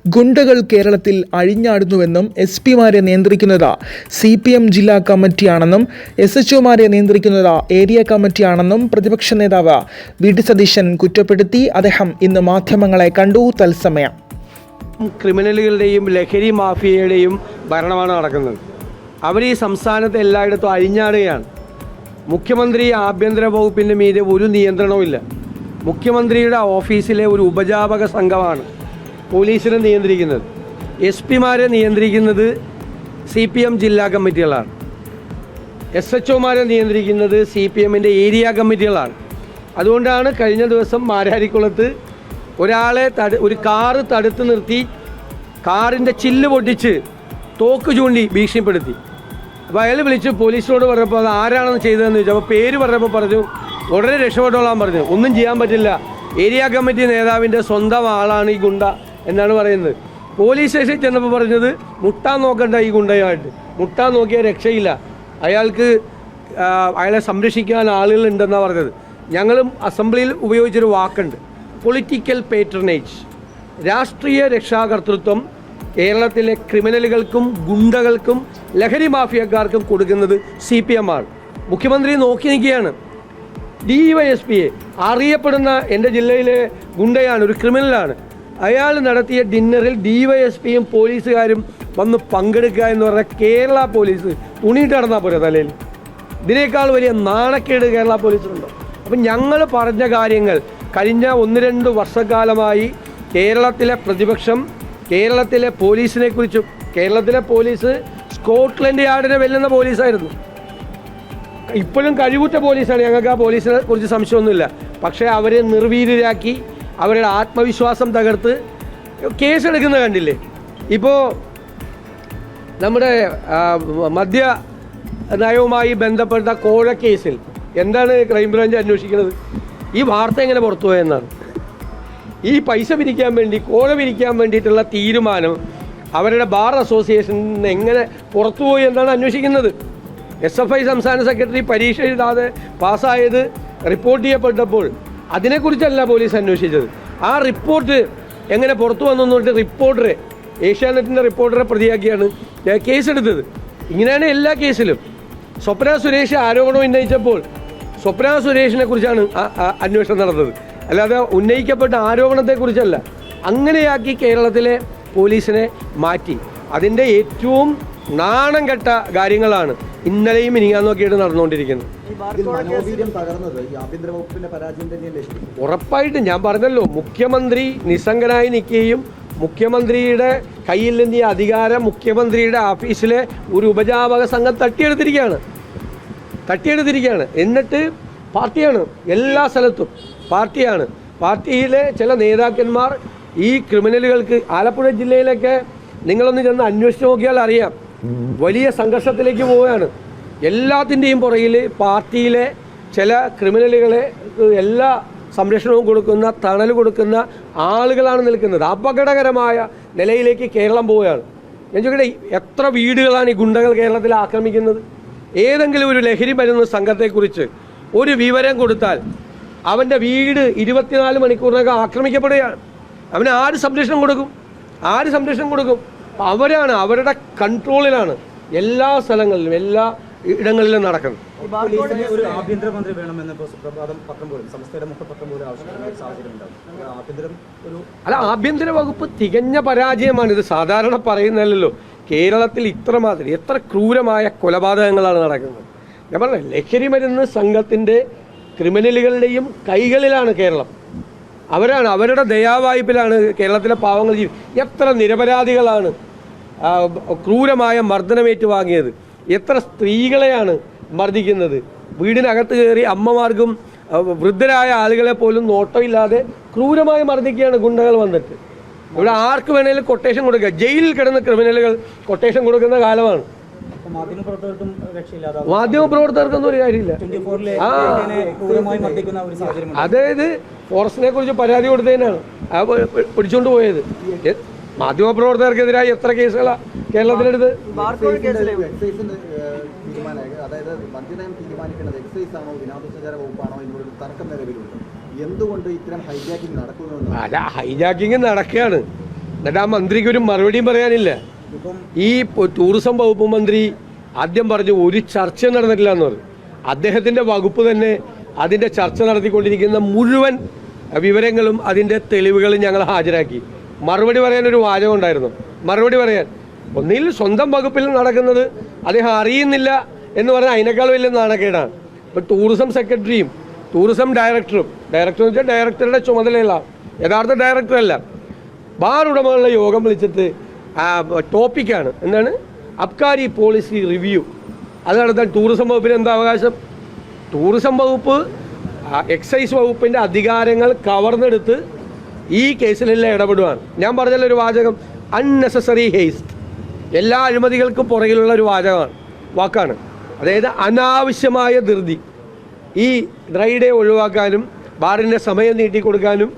ഗുണ്ടകൾ കേരളത്തിൽ അഴിഞ്ഞാടുന്നുവെന്നും എസ് പിമാരെ നിയന്ത്രിക്കുന്നത് CPM ജില്ലാ കമ്മിറ്റിയാണെന്നും SHOമാരെ നിയന്ത്രിക്കുന്നത് ഏരിയ കമ്മിറ്റിയാണെന്നും പ്രതിപക്ഷ നേതാവ് VD സതീശൻ കുറ്റപ്പെടുത്തി. അദ്ദേഹം ഇന്ന് മാധ്യമങ്ങളെ കണ്ടു. തത്സമയം ക്രിമിനലുകളുടെയും ലഹരി മാഫിയയുടെയും ഭരണമാണ് നടക്കുന്നത്. അവർ ഈ സംസ്ഥാനത്ത് എല്ലായിടത്തും അഴിഞ്ഞാടുകയാണ്. മുഖ്യമന്ത്രി ആഭ്യന്തര വകുപ്പിൻ്റെ മീതെ ഒരു നിയന്ത്രണവുമില്ല. മുഖ്യമന്ത്രിയുടെ ഓഫീസിലെ ഒരു ഉപജാപക സംഘമാണ് പോലീസിനെ നിയന്ത്രിക്കുന്നത്. SPമാരെ നിയന്ത്രിക്കുന്നത് CPM ജില്ലാ കമ്മിറ്റികളാണ്. SHOമാരെ നിയന്ത്രിക്കുന്നത് CPMൻ്റെ ഏരിയ കമ്മിറ്റികളാണ്. അതുകൊണ്ടാണ് കഴിഞ്ഞ ദിവസം മാരാരിക്കുളത്ത് ഒരാളെ ഒരു കാറ് തടുത്ത് നിർത്തി കാറിൻ്റെ ചില്ല് പൊട്ടിച്ച് തോക്ക് ചൂണ്ടി ഭീഷണിപ്പെടുത്തി. അപ്പോൾ അയാൾ വിളിച്ച് പോലീസിനോട് പറഞ്ഞപ്പോൾ അത് ആരാണെന്ന് ചെയ്തതെന്ന് ചോദിച്ചു. അപ്പോൾ പേര് പറഞ്ഞപ്പോൾ പറഞ്ഞു ഉടനെ രക്ഷപ്പെട്ടോളാൻ പറഞ്ഞു. ഒന്നും ചെയ്യാൻ പറ്റില്ല, ഏരിയ കമ്മിറ്റി നേതാവിൻ്റെ സ്വന്തം ആളാണ് ഈ ഗുണ്ട എന്നാണ് പറയുന്നത്. പോലീസ് സ്റ്റേഷനിൽ ചെന്നപ്പോൾ പറഞ്ഞത് മുട്ടാൻ നോക്കണ്ട, ഈ ഗുണ്ടയുമായിട്ട് മുട്ടാൻ നോക്കിയാൽ രക്ഷയില്ല, അയാളെ സംരക്ഷിക്കാൻ ആളുകളുണ്ടെന്നാണ് പറഞ്ഞത്. ഞങ്ങളും അസംബ്ലിയിൽ ഉപയോഗിച്ചൊരു വാക്കുണ്ട്, പൊളിറ്റിക്കൽ പേട്രണേജ്. രാഷ്ട്രീയ രക്ഷാകർതൃത്വം കേരളത്തിലെ ക്രിമിനലുകൾക്കും ഗുണ്ടകൾക്കും ലഹരി മാഫിയക്കാർക്കും കൊടുക്കുന്നത് CPM ആണ്. മുഖ്യമന്ത്രി നോക്കി നിൽക്കുകയാണ്. DYSPയെ അറിയപ്പെടുന്ന എൻ്റെ ജില്ലയിലെ ഗുണ്ടയാണ്, ഒരു ക്രിമിനലാണ്. അയാൾ നടത്തിയ ഡിന്നറിൽ DYSPയും പോലീസുകാരും വന്ന് പങ്കെടുക്കുക എന്ന് പറഞ്ഞാൽ കേരള പോലീസ് തുണിയിട്ട് നടന്നാൽ പോരെ തലയിൽ. ഇതിനേക്കാൾ വലിയ നാണക്കേട് കേരള പോലീസിനുണ്ടോ? അപ്പം ഞങ്ങൾ പറഞ്ഞ കാര്യങ്ങൾ കഴിഞ്ഞ 1-2 വർഷക്കാലമായി കേരളത്തിലെ പ്രതിപക്ഷം കേരളത്തിലെ പോലീസിനെ കുറിച്ചും, കേരളത്തിലെ പോലീസ് സ്കോട്ട്ലൻഡ് യാർഡിനെ വെല്ലുന്ന പോലീസായിരുന്നു. ഇപ്പോഴും കഴിവുറ്റ പോലീസാണ്, ഞങ്ങൾക്ക് ആ പോലീസിനെ കുറിച്ച് സംശയമൊന്നുമില്ല. പക്ഷേ അവരെ നിർവീര്യരാക്കി അവരുടെ ആത്മവിശ്വാസം തകർത്ത് കേസെടുക്കുന്നത് കണ്ടില്ലേ? ഇപ്പോൾ നമ്മുടെ മദ്യ നയവുമായി ബന്ധപ്പെട്ട കോഴ കേസിൽ എന്താണ് ക്രൈംബ്രാഞ്ച് അന്വേഷിക്കുന്നത്? ഈ വാർത്ത എങ്ങനെ പുറത്തു പോയെന്നാണ്. ഈ പൈസ പിരിക്കാൻ വേണ്ടി, കോഴ പിരിക്കാൻ വേണ്ടിയിട്ടുള്ള തീരുമാനം അവരുടെ ബാർ അസോസിയേഷനിൽ എങ്ങനെ പുറത്തുപോയി എന്നാണ് അന്വേഷിക്കുന്നത്. SFI സംസ്ഥാന സെക്രട്ടറി പരീക്ഷ എഴുതാതെ പാസ്സായത് റിപ്പോർട്ട് ചെയ്യപ്പെട്ടപ്പോൾ അതിനെക്കുറിച്ചല്ല പോലീസ് അന്വേഷിച്ചത്. ആ റിപ്പോർട്ട് എങ്ങനെ പുറത്തു വന്നിട്ട് റിപ്പോർട്ടറെ, ഏഷ്യാനെറ്റിൻ്റെ റിപ്പോർട്ടറെ പ്രതിയാക്കിയാണ് കേസെടുത്തത്. ഇങ്ങനെയാണ് എല്ലാ കേസിലും. സ്വപ്ന സുരേഷ് ആരോപണം ഉന്നയിച്ചപ്പോൾ സ്വപ്ന സുരേഷിനെ കുറിച്ചാണ് അന്വേഷണം നടന്നത്, അല്ലാതെ ഉന്നയിക്കപ്പെട്ട ആരോപണത്തെക്കുറിച്ചല്ല. അങ്ങനെയാക്കി കേരളത്തിലെ പോലീസിനെ മാറ്റി. അതിൻ്റെ ഏറ്റവും നാണം കെട്ട കാര്യങ്ങളാണ് ഇന്നലെയും ഇനിയാന്നൊക്കെയാണ് നടന്നുകൊണ്ടിരിക്കുന്നത്. ഉറപ്പായിട്ടും ഞാൻ പറഞ്ഞല്ലോ, മുഖ്യമന്ത്രി നിസ്സംഗനായി നിൽക്കുകയും മുഖ്യമന്ത്രിയുടെ കയ്യിൽ നിന്ന് ഈ അധികാരം മുഖ്യമന്ത്രിയുടെ ഓഫീസിലെ ഒരു ഉപജാപക സംഘം തട്ടിയെടുത്തിരിക്കുകയാണ്. എന്നിട്ട് പാർട്ടിയാണ്, എല്ലാ സ്ഥലത്തും പാർട്ടിയാണ്. പാർട്ടിയിലെ ചില നേതാക്കന്മാർ ഈ ക്രിമിനലുകൾക്ക്, ആലപ്പുഴ ജില്ലയിലൊക്കെ നിങ്ങളൊന്ന് ചെന്ന് അന്വേഷിച്ച് നോക്കിയാൽ അറിയാം, വലിയ സംഘർഷത്തിലേക്ക് പോവുകയാണ്. എല്ലാത്തിൻ്റെയും പുറകിൽ പാർട്ടിയിലെ ചില ക്രിമിനലുകളെ എല്ലാ സംരക്ഷണവും കൊടുക്കുന്ന, തണൽ കൊടുക്കുന്ന ആളുകളാണ് നിൽക്കുന്നത്. അപകടകരമായ നിലയിലേക്ക് കേരളം പോവുകയാണ്. ഞാൻ ചോദിക്കട്ടെ, എത്ര വീടുകളാണ് ഈ ഗുണ്ടകൾ കേരളത്തിൽ ആക്രമിക്കുന്നത്? ഏതെങ്കിലും ഒരു ലഹരി മരുന്ന് സംഘത്തെക്കുറിച്ച് ഒരു വിവരം കൊടുത്താൽ അവൻ്റെ വീട് 24 മണിക്കൂറിനകം ആക്രമിക്കപ്പെടുകയാണ്. അവന് ആര് സംരക്ഷണം കൊടുക്കും? അവരാണ്, അവരുടെ കൺട്രോളിലാണ് എല്ലാ സ്ഥലങ്ങളിലും, എല്ലാ ഇടങ്ങളിലും നടക്കുന്നത്. ഒരു ആഭ്യന്തരമന്ത്രി വേണമെന്ന് സംസ്ഥയുടെ മുഖപത്രം പോലും അല്ല, ആഭ്യന്തര വകുപ്പ് തികഞ്ഞ പരാജയമാണ്. ഇത് സാധാരണ പറയുന്നതല്ലോ. കേരളത്തിൽ ഇത്രമാതിരി എത്ര ക്രൂരമായ കൊലപാതകങ്ങളാണ് നടക്കുന്നത്. ഞാൻ പറഞ്ഞ ലഹരി മരുന്ന് സംഘത്തിൻ്റെ ക്രിമിനലുകളുടെയും കൈകളിലാണ് കേരളം. അവരാണ്, അവരുടെ ദയാവായ്പിലാണ് കേരളത്തിലെ പാവങ്ങൾ എത്ര നിരപരാധികളാണ് ക്രൂരമായ മർദ്ദനമേറ്റ് വാങ്ങിയത്. എത്ര സ്ത്രീകളെയാണ് മർദ്ദിക്കുന്നത്. വീടിനകത്ത് കയറി അമ്മമാർക്കും വൃദ്ധരായ ആളുകളെ പോലും നോട്ടമില്ലാതെ ക്രൂരമായി മർദ്ദിക്കുകയാണ് ഗുണ്ടകൾ വന്നിട്ട്. ഇവിടെ ആർക്ക് വേണേലും കൊട്ടേഷൻ കൊടുക്കുക. ജയിലിൽ കിടന്ന ക്രിമിനലുകൾ കൊട്ടേഷൻ കൊടുക്കുന്ന കാലമാണ്. മാധ്യമപ്രവർത്തകർക്കൊന്നും ഒരു കാര്യമില്ല. അതായത് ഫോറസ്റ്റിനെ കുറിച്ച് പരാതി കൊടുത്തതിനാണ് പിടിച്ചുകൊണ്ട് പോയത്. മാധ്യമപ്രവർത്തകർക്കെതിരായി എത്ര കേസുകളാണ് കേരളത്തിലെടുത്ത്? അല്ല, ഹൈജാക്കിങ് നടക്കുകയാണ്. എന്നിട്ട് ആ മന്ത്രിക്ക് ഒരു മറുപടിയും പറയാനില്ല. ഇപ്പം ഈ ടൂറിസം വകുപ്പ് മന്ത്രി ആദ്യം പറഞ്ഞു ഒരു ചർച്ച നടന്നിട്ടില്ല എന്ന് പറഞ്ഞു. അദ്ദേഹത്തിൻ്റെ വകുപ്പ് തന്നെ അതിൻ്റെ ചർച്ച നടത്തിക്കൊണ്ടിരിക്കുന്ന മുഴുവൻ വിവരങ്ങളും അതിൻ്റെ തെളിവുകളും ഞങ്ങൾ ഹാജരാക്കി. മറുപടി പറയാനൊരു വാചകം ഉണ്ടായിരുന്നു. മറുപടി പറയാൻ ഒന്നിൽ സ്വന്തം വകുപ്പിൽ നടക്കുന്നത് അദ്ദേഹം അറിയുന്നില്ല എന്ന് പറഞ്ഞാൽ അതിനേക്കാൾ വലിയ നാണക്കേടാണ്. ഇപ്പോൾ ടൂറിസം സെക്രട്ടറിയും ടൂറിസം ഡയറക്ടറും, ഡയറക്ടർ എന്ന് വെച്ചാൽ ഡയറക്ടറുടെ ചുമതലയുള്ള യഥാർത്ഥ ഡയറക്ടറല്ല, ബാർ ഉടമകളുടെ യോഗം വിളിച്ചിട്ട് ടോപ്പിക്കാണ് എന്താണ് അബ്കാരി പോളിസി റിവ്യൂ. അത് നടത്താൻ ടൂറിസം വകുപ്പിന് എന്താ അവകാശം? ടൂറിസം വകുപ്പ് എക്സൈസ് വകുപ്പിൻ്റെ അധികാരങ്ങൾ കവർന്നെടുത്ത് ഈ കേസിലെല്ലാം ഇടപെടുവാണ്. ഞാൻ പറഞ്ഞല്ലോ ഒരു വാചകം, അൺനെസസറി ഹേസ്റ്റ്. എല്ലാ അഴിമതികൾക്കും പുറകിലുള്ള ഒരു വാക്കാണ്. അതായത് അനാവശ്യമായ ധൃതി. ഈ ഡ്രൈ ഡേ ഒഴിവാക്കാനും ബാറിൻ്റെ സമയം നീട്ടിക്കൊടുക്കാനും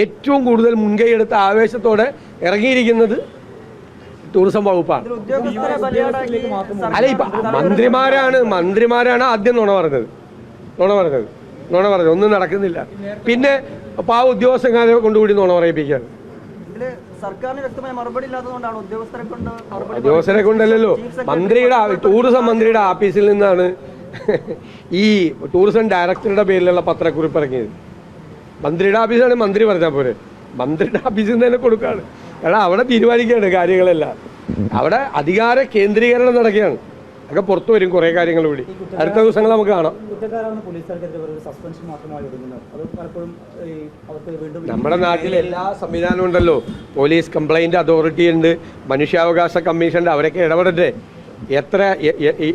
ഏറ്റവും കൂടുതൽ മുൻകൈയെടുത്ത ആവേശത്തോടെ ഇറങ്ങിയിരിക്കുന്നത് ടൂറിസം വകുപ്പാണ്. അല്ല, ഇപ്പം മന്ത്രിമാരാണ് ആദ്യം നുണ പറഞ്ഞത്. ഒന്നും നടക്കുന്നില്ല. പിന്നെ പാവ ഉദ്യോഗസ്ഥന്മാരെ കൊണ്ടുകൂടി നുണ പറയിപ്പിക്കുകയാണ്. സർക്കാരിന് വ്യക്തമായ മറുപടി ഇല്ലാത്തതുകൊണ്ടാണ് ഉദ്യോഗസ്ഥരെ കൊണ്ടല്ലോ, ടൂറിസം മന്ത്രിയുടെ ആഫീസിൽ നിന്നാണ് ഈ ടൂറിസം ഡയറക്ടറുടെ പേരിലുള്ള പത്രക്കുറിപ്പ് ഇറങ്ങിയത്. മന്ത്രിയുടെ ആഫീസാണ് മന്ത്രി പറഞ്ഞാൽ പോരെ, മന്ത്രിയുടെ ഓഫീസിൽ നിന്ന് തന്നെ കൊടുക്കുകയാണ്. കാരണം അവിടെ തീരുമാനിക്കുകയാണ് കാര്യങ്ങളെല്ലാം. അവിടെ അധികാര കേന്ദ്രീകരണം നടക്കുകയാണ്. ഒക്കെ പുറത്തു വരും കുറേ കാര്യങ്ങൾ കൂടി അടുത്ത ദിവസങ്ങൾ നമുക്ക് കാണാം. നമ്മുടെ നാട്ടിൽ എല്ലാ സംവിധാനവും ഉണ്ടല്ലോ. പോലീസ് കംപ്ലൈൻറ്റ് അതോറിറ്റി ഉണ്ട്, മനുഷ്യാവകാശ കമ്മീഷൻ ഉണ്ട്. അവരൊക്കെ ഇടപെടട്ടെ. എത്ര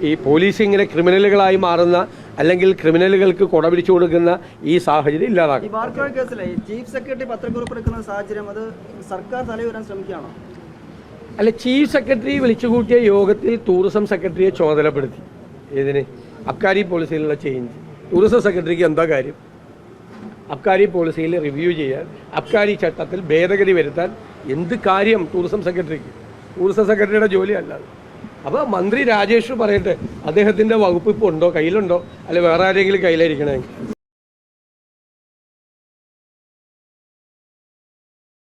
ഈ പോലീസ് ഇങ്ങനെ ക്രിമിനലുകളായി മാറുന്ന അല്ലെങ്കിൽ ക്രിമിനലുകൾക്ക് കൊട പിടിച്ചു കൊടുക്കുന്ന ഈ സാഹചര്യം ഇല്ലാതാക്കും. ചീഫ് സെക്രട്ടറി പത്രക്കുറിപ്പ് എടുക്കുന്ന സാഹചര്യം അത് സർക്കാർ തലയുയരാൻ ശ്രമിക്കുകയാണോ? അല്ല, ചീഫ് സെക്രട്ടറി വിളിച്ചുകൂട്ടിയ യോഗത്തിൽ ടൂറിസം സെക്രട്ടറിയെ ചുമതലപ്പെടുത്തി. ഇതിന് അബ്കാരി പോളിസിയിലുള്ള ചേഞ്ച്. ടൂറിസം സെക്രട്ടറിക്ക് എന്താ കാര്യം? അബ്കാരി പോളിസിയിൽ റിവ്യൂ ചെയ്യാൻ, അബ്കാരി ചട്ടത്തിൽ ഭേദഗതി വരുത്താൻ എന്ത് കാര്യം ടൂറിസം സെക്രട്ടറിക്ക്? ടൂറിസം സെക്രട്ടറിയുടെ ജോലിയല്ലാതെ. അപ്പോൾ മന്ത്രി രാജേഷ് പറയട്ടെ, അദ്ദേഹത്തിൻ്റെ വകുപ്പ് ഇപ്പോൾ ഉണ്ടോ, കയ്യിലുണ്ടോ, അല്ലെ വേറെ ആരെങ്കിലും കയ്യിലായിരിക്കണമെങ്കിൽ.